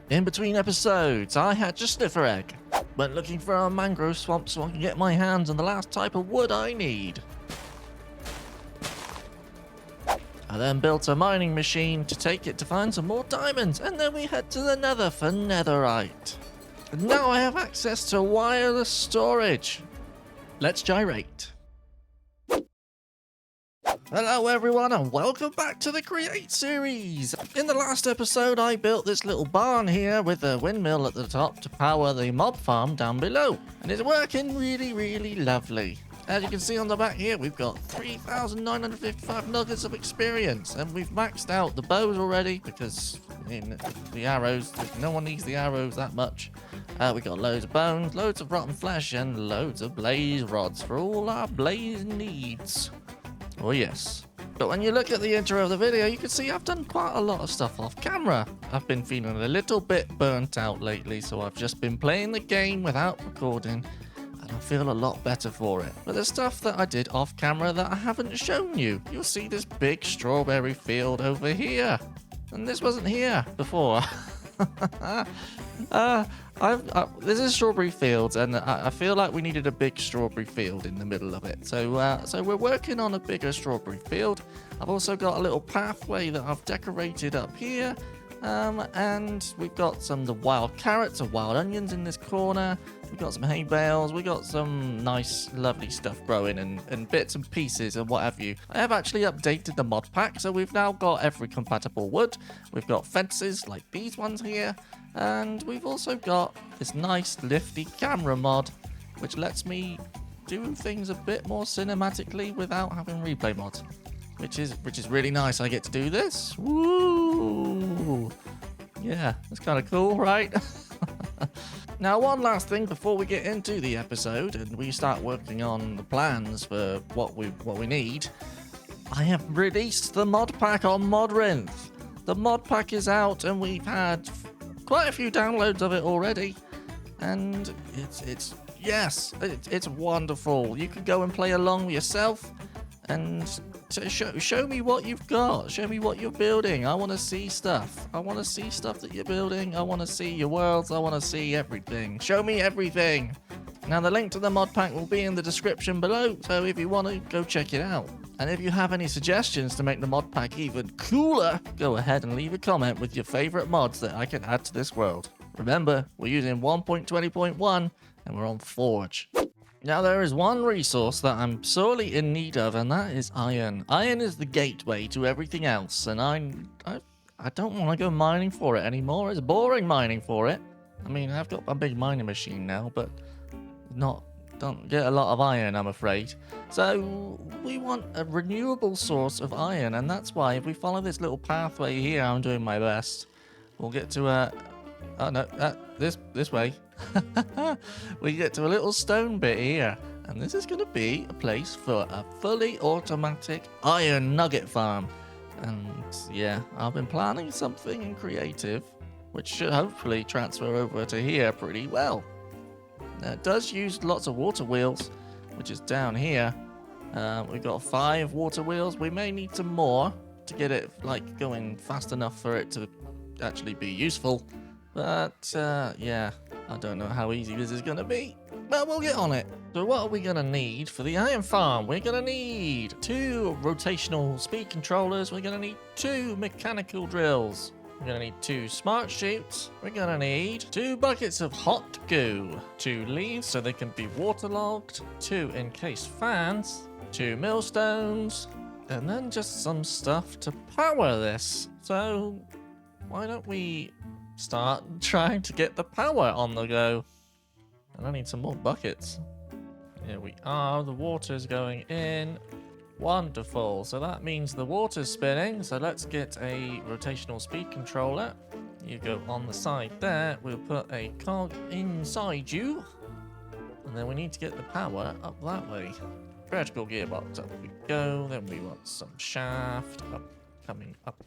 In between episodes, I hatched a sniffer egg. Went looking for a mangrove swamp so I can get my hands on the last type of wood I need. I then built a mining machine to take it to find some more diamonds, and then we head to the nether for netherite. And now I have access to wireless storage. Let's gyrate. Hello everyone and welcome back to the Create series! In the last episode I built this little barn here with a windmill at the top to power the mob farm down below. And it's working really lovely. As you can see on the back here, we've got 3,955 nuggets of experience, and we've maxed out the bows already because the arrows, no one needs the arrows that much. We got loads of bones, loads of rotten flesh, and loads of blaze rods for all our blaze needs. Oh yes. But when you look at the intro of the video, you can see I've done quite a lot of stuff off camera. I've been feeling a little bit burnt out lately, so I've just been playing the game without recording. I feel a lot better for it. But there's stuff that I did off camera that I haven't shown you. You'll see this big strawberry field over here. And this wasn't here before. This is strawberry fields, and I feel like we needed a big strawberry field in the middle of it. So we're working on a bigger strawberry field. I've also got a little pathway that I've decorated up here. And we've got the wild carrots and wild onions in this corner. We've got some hay bales. We've got some nice, lovely stuff growing and bits and pieces and what have you. I have actually updated the mod pack, so we've now got every compatible wood. We've got fences like these ones here. And we've also got this nice, lifty camera mod, which lets me do things a bit more cinematically without having replay mods. Which is really nice. I get to do this. Woo! Yeah, that's kind of cool, right? Now, one last thing before we get into the episode and we start working on the plans for what we need. I have released the mod pack on Modrinth. The mod pack is out and we've had quite a few downloads of it already. And it's wonderful. You can go and play along yourself and show me what you've got. Show me what you're building. I want to see stuff. I want to see stuff that you're building. I want to see your worlds. I want to see everything. Show me everything. Now, the link to the mod pack will be in the description below, so if you want to, go check it out. And if you have any suggestions to make the mod pack even cooler, go ahead and leave a comment with your favorite mods that I can add to this world. Remember, we're using 1.20.1 and we're on Forge. Now, there is one resource that I'm sorely in need of, and that is iron. Iron is the gateway to everything else, and I don't want to go mining for it anymore. It's boring mining for it. I mean, I've got a big mining machine now, but don't get a lot of iron, I'm afraid. So we want a renewable source of iron, and that's why if we follow this little pathway here, I'm doing my best. We'll get to this way. We get to a little stone bit here, and this is going to be a place for a fully automatic iron nugget farm. And yeah, I've been planning something creative which should hopefully transfer over to here pretty well. Now, it does use lots of water wheels, which is down here. We've got 5 water wheels. We may need some more to get it going fast enough for it to actually be useful. But yeah, I don't know how easy this is going to be, but we'll get on it. So what are we going to need for the iron farm? We're going to need 2 rotational speed controllers. We're going to need 2 mechanical drills. We're going to need 2 smart chutes. We're going to need 2 buckets of hot goo, 2 leaves so they can be waterlogged, 2 encased fans, 2 millstones, and then just some stuff to power this. So why don't we start trying to get the power on the go? And I need some more buckets. Here we are. The water's going in. Wonderful. So that means the water's spinning. So let's get a rotational speed controller. You go on the side there. We'll put a cog inside you. And then we need to get the power up that way. Vertical gearbox. Up we go. Then we want some shaft coming up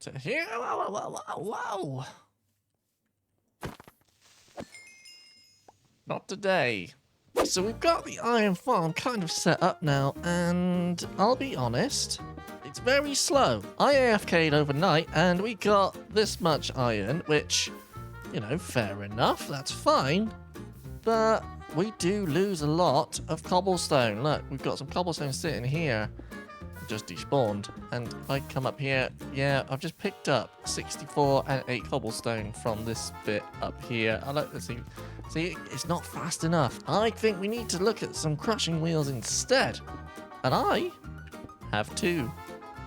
to here. Whoa. Not today. So we've got the iron farm kind of set up now, and I'll be honest, it's very slow. I AFK'd overnight and we got this much iron, which, you know, fair enough, that's fine. But we do lose a lot of cobblestone. Look, we've got some cobblestone sitting here. Just despawned. And if I come up here, yeah, I've just picked up 64 and 8 cobblestone from this bit up here. Let's see. See, it's not fast enough. I think we need to look at some crushing wheels instead. And I have 2.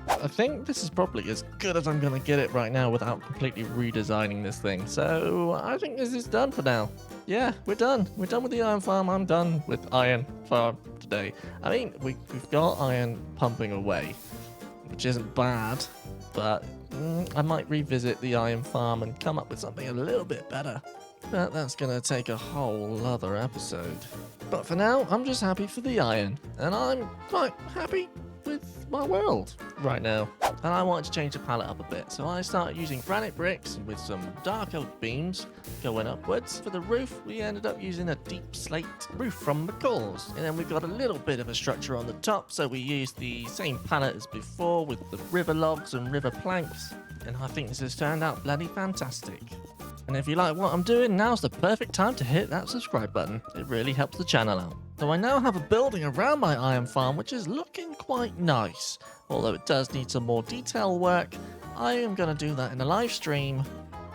I think this is probably as good as I'm going to get it right now without completely redesigning this thing. So I think this is done for now. Yeah, we're done. We're done with the iron farm. I'm done with iron farm today. I mean, we've got iron pumping away, which isn't bad, but I might revisit the iron farm and come up with something a little bit better. But that's going to take a whole other episode. But for now, I'm just happy for the iron, and I'm quite happy with my world right now. And I wanted to change the palette up a bit, so I started using granite bricks with some dark oak beams going upwards. For the roof, we ended up using a deep slate roof from McCall's, and then we got a little bit of a structure on the top, so we used the same palette as before with the river logs and river planks, and I think this has turned out bloody fantastic. And if you like what I'm doing, now's the perfect time to hit that subscribe button. It really helps the channel out. So I now have a building around my iron farm, which is looking quite nice. Although it does need some more detail work, I am going to do that in a live stream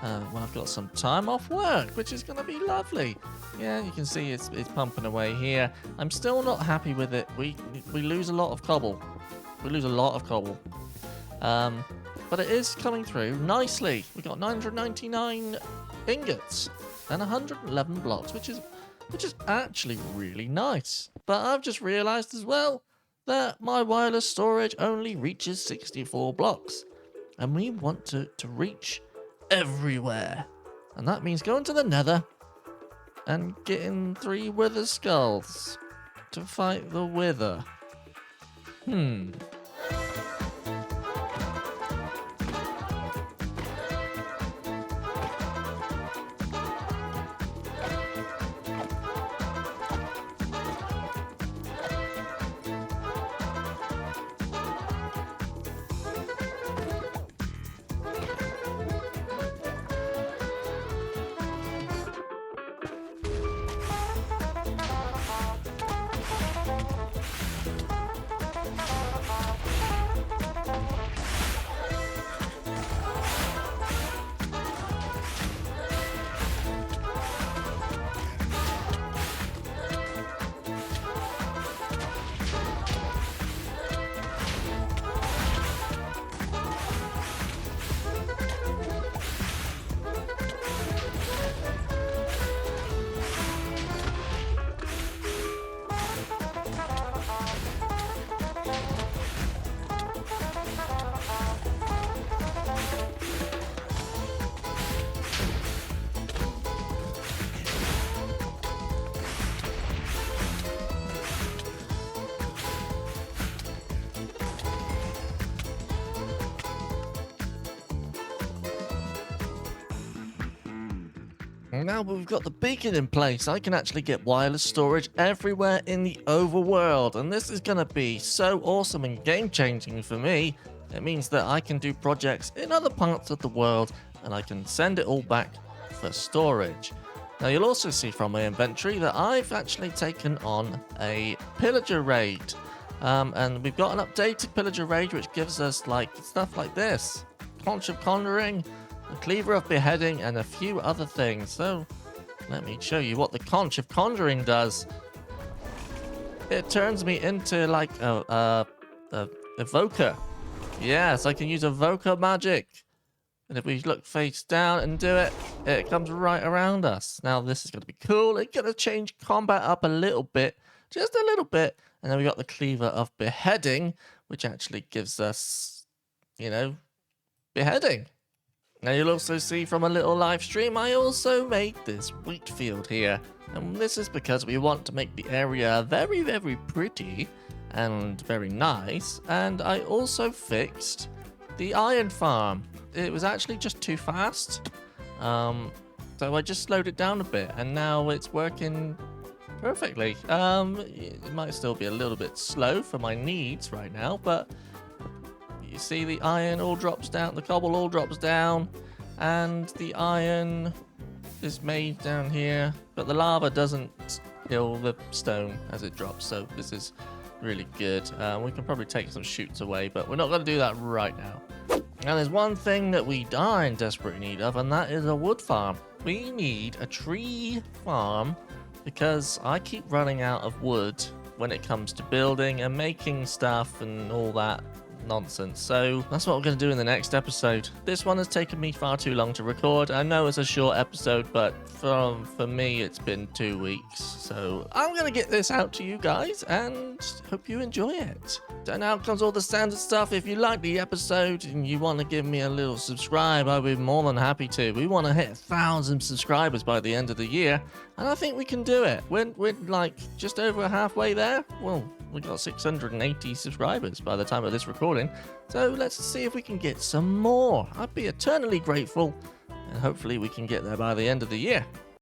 when I've got some time off work, which is going to be lovely. Yeah, you can see it's pumping away here. I'm still not happy with it. We lose a lot of cobble. We lose a lot of cobble. But it is coming through nicely. We got 999 ingots and 111 blocks, which is actually really nice. But I've just realized as well that my wireless storage only reaches 64 blocks, and we want to reach everywhere. And that means going to the nether and getting 3 wither skulls to fight the wither. Now we've got the beacon in place, I can actually get wireless storage everywhere in the overworld, and this is going to be so awesome and game-changing for me. It means that I can do projects in other parts of the world, and I can send it all back for storage. Now you'll also see from my inventory that I've actually taken on a pillager raid, and we've got an updated pillager raid which gives us like stuff like this: Conch of Conjuring, the Cleaver of Beheading, and a few other things. So let me show you what the Conch of Conjuring does. It turns me into like a evoker. Yes, I can use evoker magic. And if we look face down and do it, it comes right around us. Now this is going to be cool. It's going to change combat up a little bit, just a little bit. And then we got the Cleaver of Beheading, which actually gives us, you know, beheading. Now you'll also see from a little live stream, I also made this wheat field here. And this is because we want to make the area very, very pretty and very nice. And I also fixed the iron farm. It was actually just too fast. So I just slowed it down a bit, and now it's working perfectly. It might still be a little bit slow for my needs right now, but You see the iron all drops down, the cobble all drops down, and the iron is made down here, but the lava doesn't kill the stone as it drops, so this is really good. We can probably take some shoots away, but we're not going to do that right now. Now, there's one thing that we are in desperate need of, and that is a wood farm. We need a tree farm because I keep running out of wood when it comes to building and making stuff and all that nonsense. So that's what we're going to do in the next episode. This one has taken me far too long to record. I know it's a short episode, but for me it's been 2 weeks. So I'm going to get this out to you guys and hope you enjoy it. So now comes all the standard stuff. If you like the episode and you want to give me a little subscribe, I'll be more than happy to. We want to hit 1,000 subscribers by the end of the year, and I think we can do it. We're like just over halfway there. Well, we got 680 subscribers by the time of this recording, so let's see if we can get some more. I'd be eternally grateful, and hopefully we can get there by the end of the year.